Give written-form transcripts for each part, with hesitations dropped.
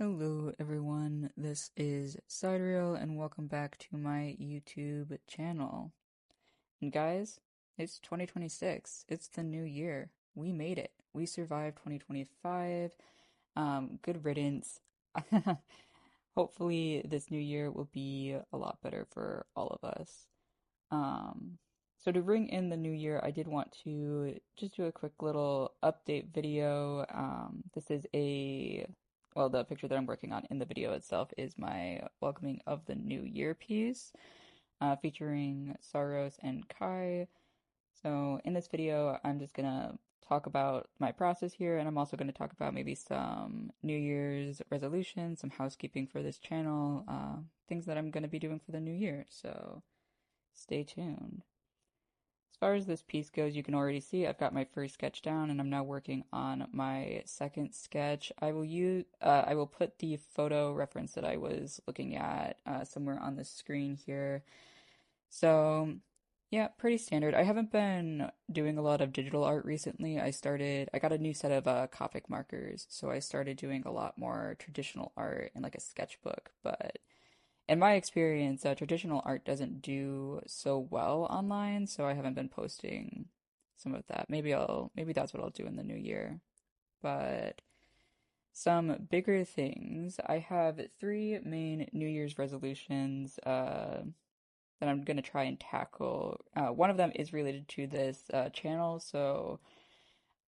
Hello everyone, this is Sidereal and welcome back to my YouTube channel. And guys, it's 2026. It's the new year. We made it. We survived 2025. Good riddance. Hopefully this new year will be a lot better for all of us. Um, so to bring in the new year, I did want to just do a quick little update video. This is the picture that I'm working on in the video itself is my welcoming of the new year piece, featuring Saros and Kai. So in this video, I'm just gonna talk about my process here, and I'm also gonna talk about maybe some New Year's resolutions, some housekeeping for this channel, things that I'm gonna be doing for the new year. So stay tuned. As far as this piece goes, you can already see I've got my first sketch down and I'm now working on my second sketch. I will put the photo reference that I was looking at somewhere on the screen here. So, yeah, pretty standard. I haven't been doing a lot of digital art recently. I got a new set of Copic markers, so I started doing a lot more traditional art in like a sketchbook, but in my experience, traditional art doesn't do so well online, so I haven't been posting some of that. Maybe that's what I'll do in the new year. But some bigger things. I have three main New Year's resolutions that I'm gonna try and tackle. One of them is related to this channel, so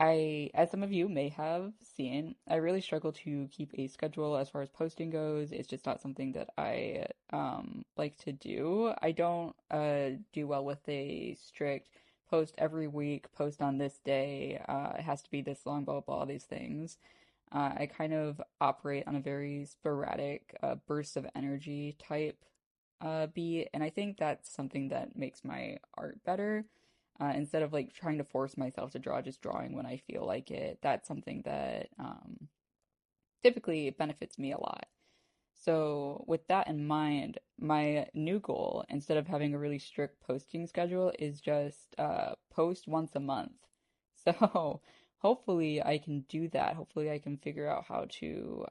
as some of you may have seen, I really struggle to keep a schedule as far as posting goes. It's just not something that I like to do. I don't do well with a strict post every week, post on this day, it has to be this long, blah, blah, blah, these things. I kind of operate on a very sporadic burst of energy type beat, and I think that's something that makes my art better. Instead of like trying to force myself to draw, just drawing when I feel like it. That's something that typically benefits me a lot. So, with that in mind, my new goal, instead of having a really strict posting schedule, is just post once a month. So, hopefully, I can do that. Hopefully, I can figure out how to,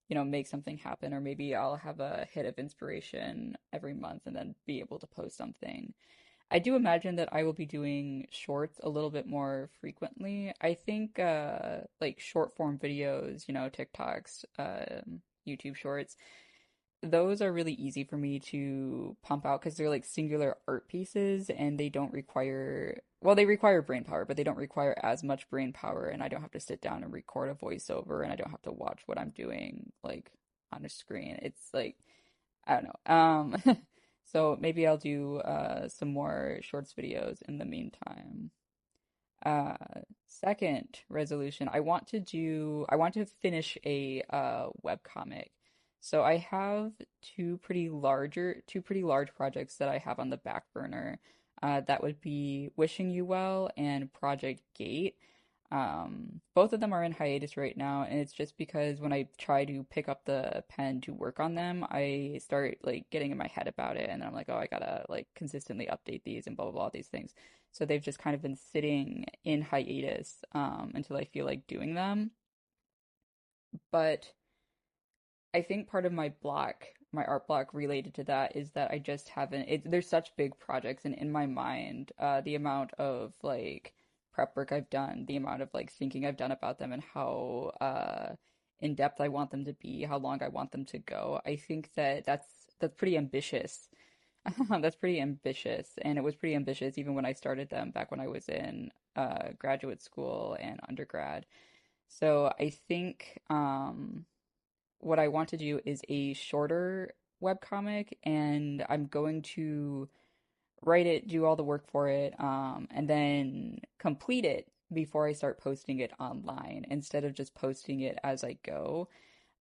make something happen, or maybe I'll have a hit of inspiration every month and then be able to post something. I do imagine that I will be doing shorts a little bit more frequently. I think like short form videos, TikToks, YouTube shorts, those are really easy for me to pump out because they're like singular art pieces and they don't require, well, they require brain power, but they don't require as much brain power, and I don't have to sit down and record a voiceover and I don't have to watch what I'm doing like on a screen. It's like I don't know. So maybe I'll do some more shorts videos in the meantime. Uh, Second resolution, I want to finish a webcomic. So I have two pretty large projects that I have on the back burner. That would be Wishing You Well and Project Gate. Both of them are in hiatus right now, and it's just because when I try to pick up the pen to work on them, I start like getting in my head about it, and then I'm like, oh, I gotta like consistently update these and blah blah blah these things. So they've just kind of been sitting in hiatus until I feel like doing them. But I think part of my art block related to that is that I just haven't, there's such big projects, and in my mind, the amount of like prep work I've done, the amount of like thinking I've done about them and how in depth I want them to be, how long I want them to go, I think that that's pretty ambitious. That's pretty ambitious, and it was pretty ambitious even when I started them back when I was in graduate school and undergrad. So I think what I want to do is a shorter webcomic, and I'm going to write it, do all the work for it, and then complete it before I start posting it online instead of just posting it as I go.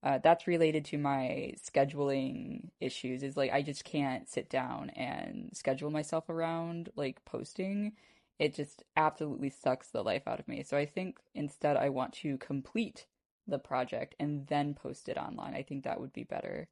That's related to my scheduling issues, is like I just can't sit down and schedule myself around like posting. It just absolutely sucks the life out of me. So I think instead I want to complete the project and then post it online. I think that would be better.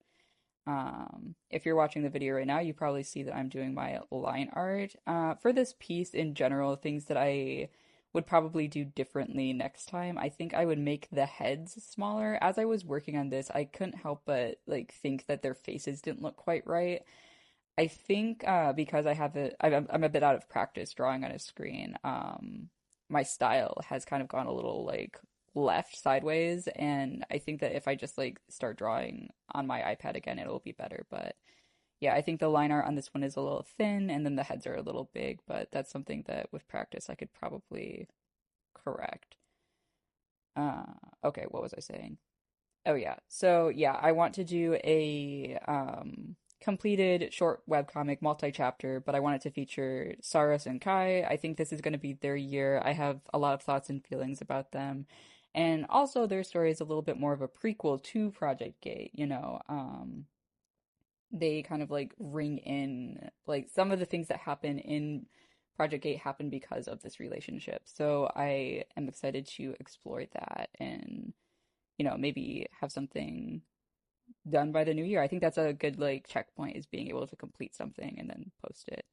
If you're watching the video right now, you probably see that I'm doing my line art. For this piece in general, things that I would probably do differently next time. I think I would make the heads smaller. As I was working on this, I couldn't help but like think that their faces didn't look quite right. I think because I'm a bit out of practice drawing on a screen. My style has kind of gone a little like left sideways, and I think that if I just like start drawing on my iPad again, it'll be better. But yeah, I think the line art on this one is a little thin, and then the heads are a little big, but that's something that with practice I could probably correct. Uh, okay, what was I saying? Oh yeah. So yeah, I want to do a completed short webcomic multi-chapter, but I want it to feature Saras and Kai. I think this is going to be their year. I have a lot of thoughts and feelings about them. And also their story is a little bit more of a prequel to Project Gate, you know. They kind of like ring in like some of the things that happen in Project Gate happen because of this relationship. So I am excited to explore that and maybe have something done by the new year. I think that's a good like checkpoint is being able to complete something and then post it.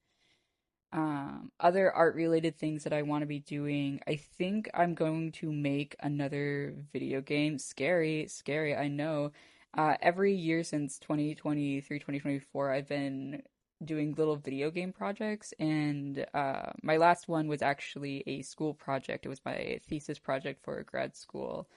Other art related things that I want to be doing, I think I'm going to make another video game. Scary, scary, I know. Every year since 2023, 2024, I've been doing little video game projects, and my last one was actually a school project. It was my thesis project for grad school.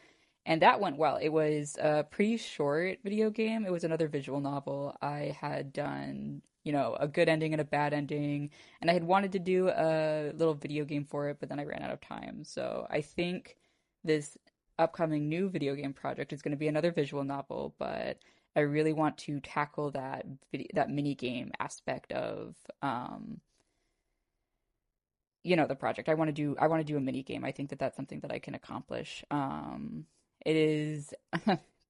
And that went well. It was a pretty short video game. It was another visual novel. I had done, a good ending and a bad ending, and I had wanted to do a little video game for it, but then I ran out of time. So I think this upcoming new video game project is going to be another visual novel, but I really want to tackle that mini game aspect of the project. I want to do a mini game. I think that that's something that I can accomplish. It is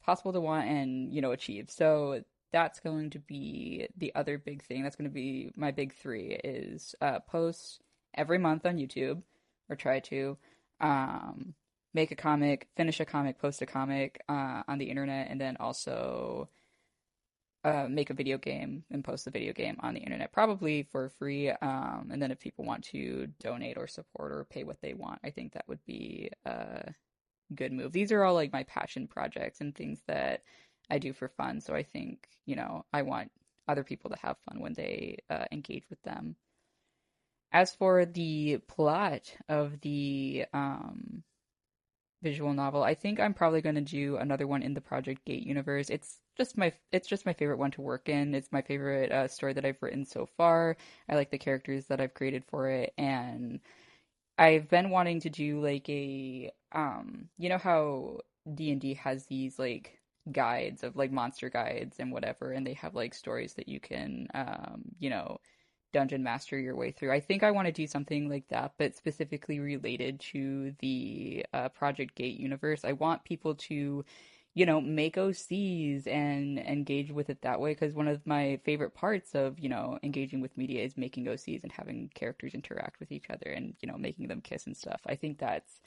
possible to want and achieve. So that's going to be the other big thing. That's going to be my big three is post every month on YouTube or try to um, make a comic, finish a comic, post a comic on the internet, and then also make a video game and post the video game on the internet, probably for free. And then if people want to donate or support or pay what they want, I think that would be a good move. These are all like my passion projects and things that I do for fun. So I think, I want other people to have fun when they engage with them. As for the plot of the visual novel, I think I'm probably going to do another one in the Project Gate universe. It's just my favorite one to work in. It's my favorite story that I've written so far. I like the characters that I've created for it, and I've been wanting to do like a how D&D has these like guides of like monster guides and whatever, and they have like stories that you can dungeon master your way through. I think I want to do something like that, but specifically related to the Project Gate universe. I want people to, make OCs and engage with it that way, because one of my favorite parts of, engaging with media is making OCs and having characters interact with each other and, making them kiss and stuff. I think that's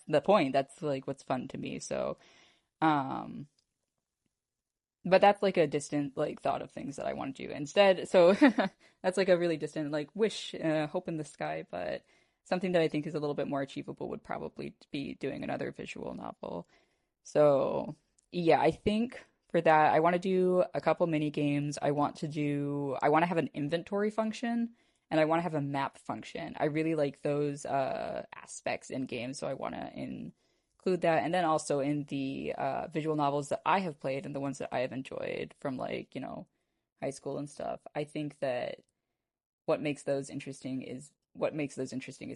the point. That's like what's fun to me. So, um, but that's like a distant like thought of things that I want to do instead. So that's like a really distant like wish, hope in the sky. But something that I think is a little bit more achievable would probably be doing another visual novel. So yeah, I think for that I want to do a couple mini games. I want to have an inventory function and I want to have a map function. I really like those aspects in games, so I want to include that. And then also in the visual novels that I have played and the ones that I have enjoyed from like, high school and stuff. I think that what makes those interesting is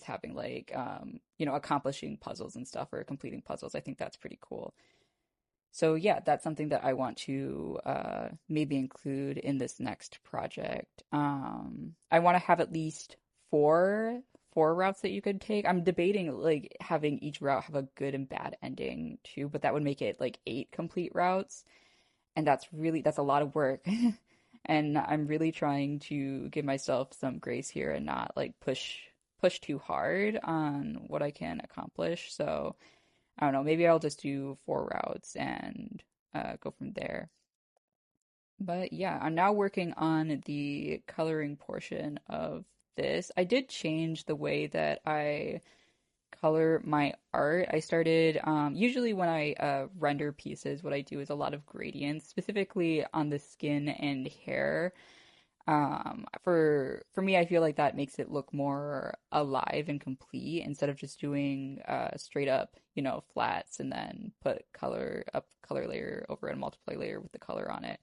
having like accomplishing puzzles and stuff or completing puzzles. I think that's pretty cool. So yeah, that's something that I want to maybe include in this next project. I want to have at least four routes that you could take. I'm debating like having each route have a good and bad ending too, but that would make it like 8 complete routes, and that's a lot of work. And I'm really trying to give myself some grace here and not like push too hard on what I can accomplish. So I don't know, maybe I'll just do 4 routes and go from there. But yeah, I'm now working on the coloring portion of this. I did change the way that I color my art, I started usually when I render pieces, what I do is a lot of gradients, specifically on the skin and hair. For me, I feel like that makes it look more alive and complete instead of just doing straight up, flats and then put color layer over and multiply layer with the color on it.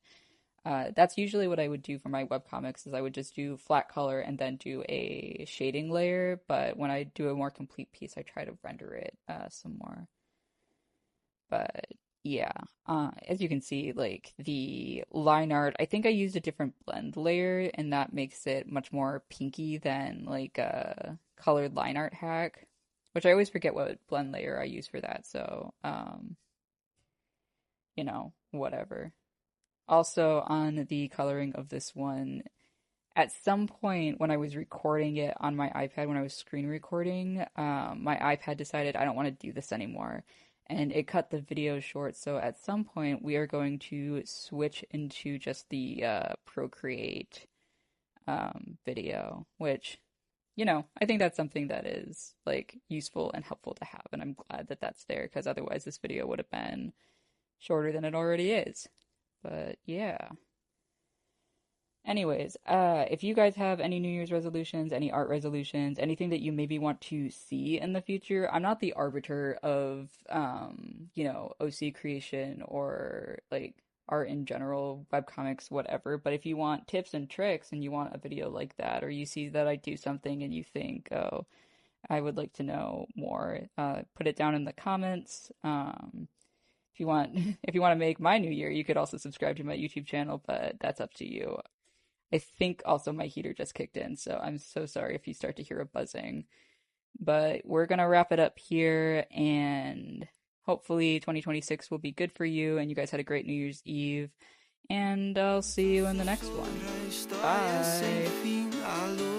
That's usually what I would do for my webcomics is I would just do flat color and then do a shading layer. But when I do a more complete piece, I try to render it some more. But yeah, as you can see, like the line art, I think I used a different blend layer, and that makes it much more pinky than like a colored line art hack, which I always forget what blend layer I use for that. So, whatever. Also, on the coloring of this one, at some point when I was recording it on my iPad, when I was screen recording, my iPad decided I don't want to do this anymore. And it cut the video short. So at some point, we are going to switch into just the Procreate video, which, I think that's something that is like useful and helpful to have. And I'm glad that that's there because otherwise this video would have been shorter than it already is. But yeah. Anyways, if you guys have any New Year's resolutions, any art resolutions, anything that you maybe want to see in the future, I'm not the arbiter of, OC creation or like art in general, webcomics, whatever. But if you want tips and tricks and you want a video like that, or you see that I do something and you think, oh, I would like to know more, put it down in the comments. If you want, if you want to make my New Year, you could also subscribe to my YouTube channel, but that's up to you. I think also my heater just kicked in, so I'm so sorry if you start to hear a buzzing. But we're gonna wrap it up here, and hopefully 2026 will be good for you, and you guys had a great New Year's Eve, and I'll see you in the next one. Bye!